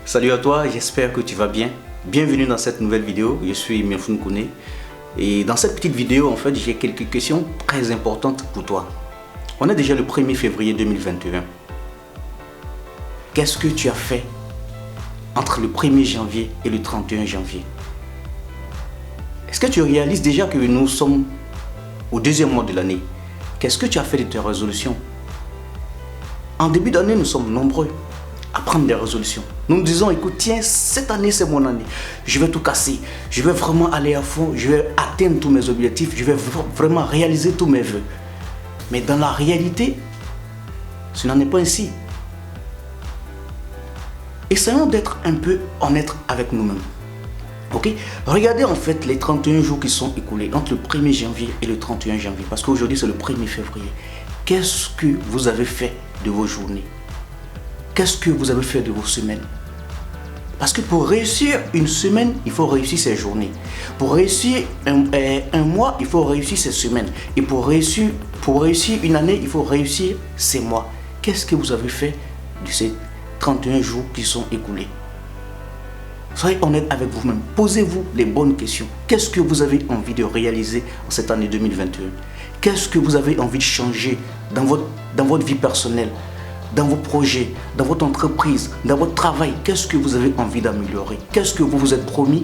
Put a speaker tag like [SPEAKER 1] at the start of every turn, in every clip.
[SPEAKER 1] Salut à toi, j'espère que tu vas bien. Bienvenue dans cette nouvelle vidéo, je suis Mienfun Kouné. Et dans cette petite vidéo, en fait, j'ai quelques questions très importantes pour toi. On est déjà le 1er février 2021. Qu'est-ce que tu as fait entre le 1er janvier et le 31 janvier? Est-ce que tu réalises déjà que nous sommes au deuxième mois de l'année? Qu'est-ce que tu as fait de tes résolutions? En début d'année, nous sommes nombreux à prendre des résolutions. Nous nous disons, écoute, tiens, cette année, c'est mon année. Je vais tout casser. Je vais vraiment aller à fond. Je vais atteindre tous mes objectifs. Je vais vraiment réaliser tous mes vœux. Mais dans la réalité, ce n'en est pas ainsi. Essayons d'être un peu honnêtes avec nous-mêmes. Ok? Regardez en fait les 31 jours qui sont écoulés entre le 1er janvier et le 31 janvier. Parce qu'aujourd'hui, c'est le 1er février. Qu'est-ce que vous avez fait de vos journées? Qu'est-ce que vous avez fait de vos semaines? Parce que pour réussir une semaine, il faut réussir ses journées. Pour réussir un mois, il faut réussir ses semaines. Et pour réussir une année, il faut réussir ses mois. Qu'est-ce que vous avez fait de ces 31 jours qui sont écoulés? Soyez honnête avec vous-même. Posez-vous les bonnes questions. Qu'est-ce que vous avez envie de réaliser en cette année 2021? Qu'est-ce que vous avez envie de changer dans votre vie personnelle, dans vos projets, dans votre entreprise, dans votre travail? Qu'est-ce que vous avez envie d'améliorer? Qu'est-ce que vous vous êtes promis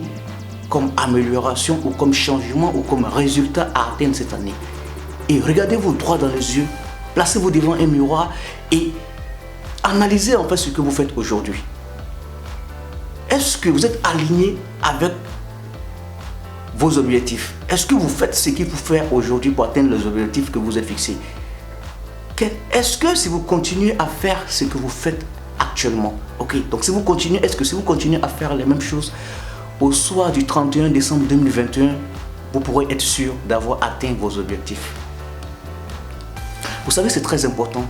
[SPEAKER 1] comme amélioration ou comme changement ou comme résultat à atteindre cette année? Et regardez-vous droit dans les yeux, placez-vous devant un miroir et analysez en fait ce que vous faites aujourd'hui. Est-ce que vous êtes aligné avec vos objectifs? Est-ce que vous faites ce qu'il faut faire aujourd'hui pour atteindre les objectifs que vous êtes fixés? Est-ce que si vous continuez à faire ce que vous faites actuellement, ok, donc si vous continuez, est-ce que si vous continuez à faire les mêmes choses au soir du 31 décembre 2021, vous pourrez être sûr d'avoir atteint vos objectifs? Vous savez, c'est très important.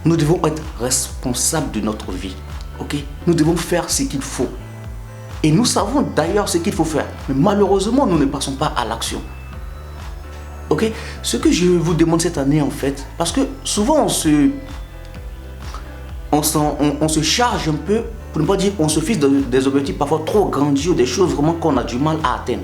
[SPEAKER 1] Nous devons être responsables de notre vie, ok? Nous devons faire ce qu'il faut. Et nous savons d'ailleurs ce qu'il faut faire. Mais malheureusement, nous ne passons pas à l'action. Ok, ce que je vous demande cette année en fait, parce que souvent on se charge un peu, pour ne pas dire on se fixe des objectifs parfois trop grandioses, des choses vraiment qu'on a du mal à atteindre.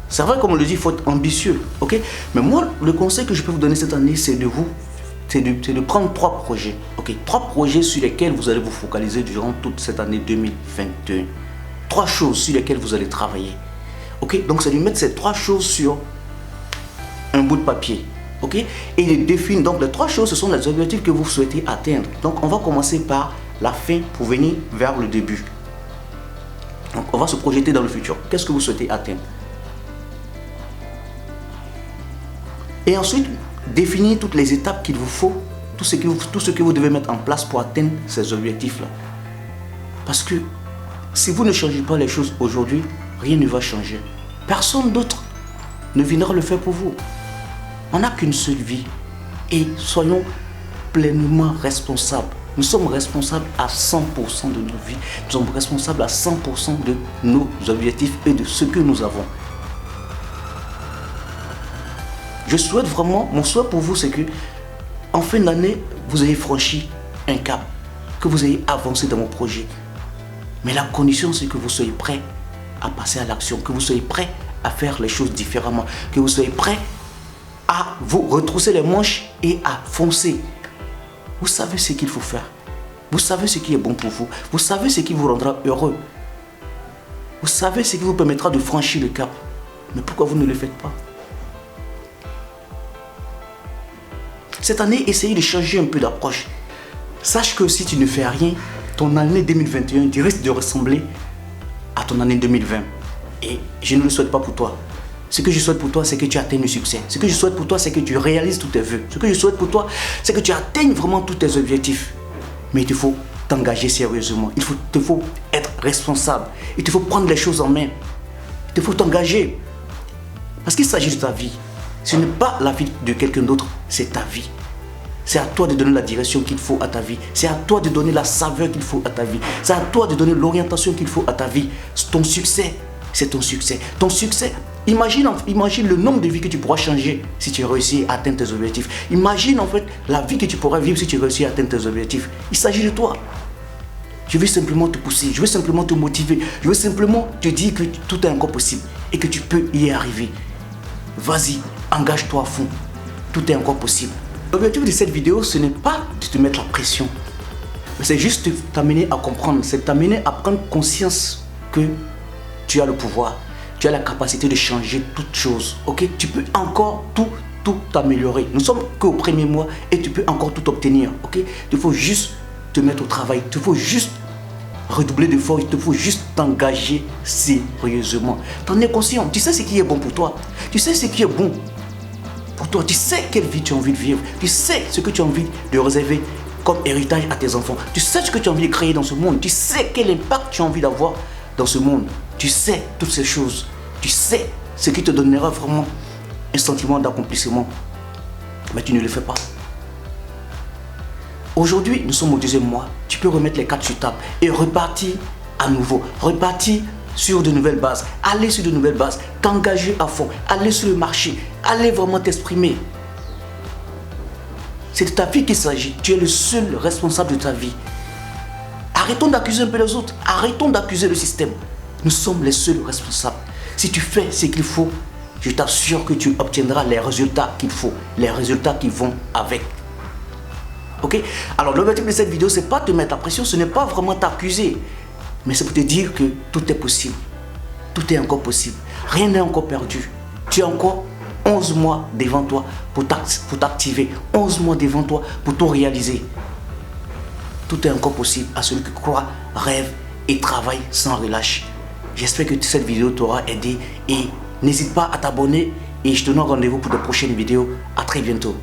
[SPEAKER 1] C'est vrai, comme on le dit, il faut être ambitieux, ok. Mais moi, le conseil que je peux vous donner cette année, c'est de prendre 3 projets, ok, 3 projets sur lesquels vous allez vous focaliser durant toute cette année 2021. 3 choses sur lesquelles vous allez travailler. Ok, donc c'est de mettre ces 3 choses sur un bout de papier, ok, et les définir. Donc les 3 choses, ce sont les objectifs que vous souhaitez atteindre. Donc on va commencer par la fin pour venir vers le début. Donc on va se projeter dans le futur. Qu'est-ce que vous souhaitez atteindre? Et ensuite définir toutes les étapes qu'il vous faut, tout ce que vous devez mettre en place pour atteindre ces objectifs-là. Parce que si vous ne changez pas les choses aujourd'hui, rien ne va changer. Personne d'autre ne viendra le faire pour vous. On n'a qu'une seule vie. Et soyons pleinement responsables. Nous sommes responsables à 100% de notre vie. Nous sommes responsables à 100% de nos objectifs et de ce que nous avons. Je souhaite vraiment, mon souhait pour vous, c'est que en fin d'année, vous ayez franchi un cap, que vous ayez avancé dans vos projets. Mais la condition, c'est que vous soyez prêts à passer à l'action, que vous soyez prêts à faire les choses différemment, que vous soyez prêts à vous retrousser les manches et à foncer. Vous savez ce qu'il faut faire. Vous savez ce qui est bon pour vous. Vous savez ce qui vous rendra heureux. Vous savez ce qui vous permettra de franchir le cap. Mais pourquoi vous ne le faites pas? Cette année, essayez de changer un peu d'approche. Sache que si tu ne fais rien, ton année 2021 risque de ressembler à ton année 2020. Et je ne le souhaite pas pour toi. Ce que je souhaite pour toi, c'est que tu atteignes le succès. Ce que je souhaite pour toi, c'est que tu réalises tous tes vœux. Ce que je souhaite pour toi, c'est que tu atteignes vraiment tous tes objectifs. Mais il te faut t'engager sérieusement. Il te faut être responsable. Il te faut prendre les choses en main. Il te faut t'engager. Parce qu'il s'agit de ta vie. Ce n'est pas la vie de quelqu'un d'autre, c'est ta vie. C'est à toi de donner la direction qu'il faut à ta vie. C'est à toi de donner la saveur qu'il faut à ta vie. C'est à toi de donner l'orientation qu'il faut à ta vie. Ton succès, c'est ton succès. Ton succès Imagine le nombre de vies que tu pourras changer si tu réussis à atteindre tes objectifs. Imagine en fait la vie que tu pourras vivre si tu réussis à atteindre tes objectifs. Il s'agit de toi. Je veux simplement te pousser, je veux simplement te motiver, je veux simplement te dire que tout est encore possible et que tu peux y arriver. Vas-y, engage-toi à fond. Tout est encore possible. L'objectif de cette vidéo, ce n'est pas de te mettre la pression. C'est juste t'amener à comprendre, c'est t'amener à prendre conscience que tu as le pouvoir, tu as la capacité de changer toutes choses. Ok, tu peux encore tout améliorer. Nous sommes qu'au premier mois et tu peux encore tout obtenir. Ok, il faut juste te mettre au travail, il faut juste redoubler d'efforts, il te faut juste t'engager sérieusement. T'en es conscient, tu sais ce qui est bon pour toi, tu sais ce qui est bon pour toi, tu sais quelle vie tu as envie de vivre, tu sais ce que tu as envie de réserver comme héritage à tes enfants, tu sais ce que tu as envie de créer dans ce monde, tu sais quel impact tu as envie d'avoir dans ce monde, tu sais toutes ces choses, tu sais ce qui te donnera vraiment un sentiment d'accomplissement, mais tu ne le fais pas. Aujourd'hui, nous sommes au 2e mois. Tu peux remettre les cartes sur table et repartir à nouveau. Repartir sur de nouvelles bases. Aller sur de nouvelles bases. T'engager à fond. Aller sur le marché. Aller vraiment t'exprimer. C'est de ta vie qu'il s'agit. Tu es le seul responsable de ta vie. Arrêtons d'accuser un peu les autres. Arrêtons d'accuser le système. Nous sommes les seuls responsables. Si tu fais ce qu'il faut, je t'assure que tu obtiendras les résultats qu'il faut. Les résultats qui vont avec. Ok? Alors l'objectif de cette vidéo, c'est pas te mettre la pression, ce n'est pas vraiment t'accuser, mais c'est pour te dire que tout est possible. Tout est encore possible. Rien n'est encore perdu. Tu as encore 11 mois devant toi pour t'activer. 11 mois devant toi pour tout réaliser. Tout est encore possible à celui qui croit, rêve et travaille sans relâche. J'espère que cette vidéo t'aura aidé et n'hésite pas à t'abonner et je te donne rendez-vous pour de prochaines vidéos. À très bientôt.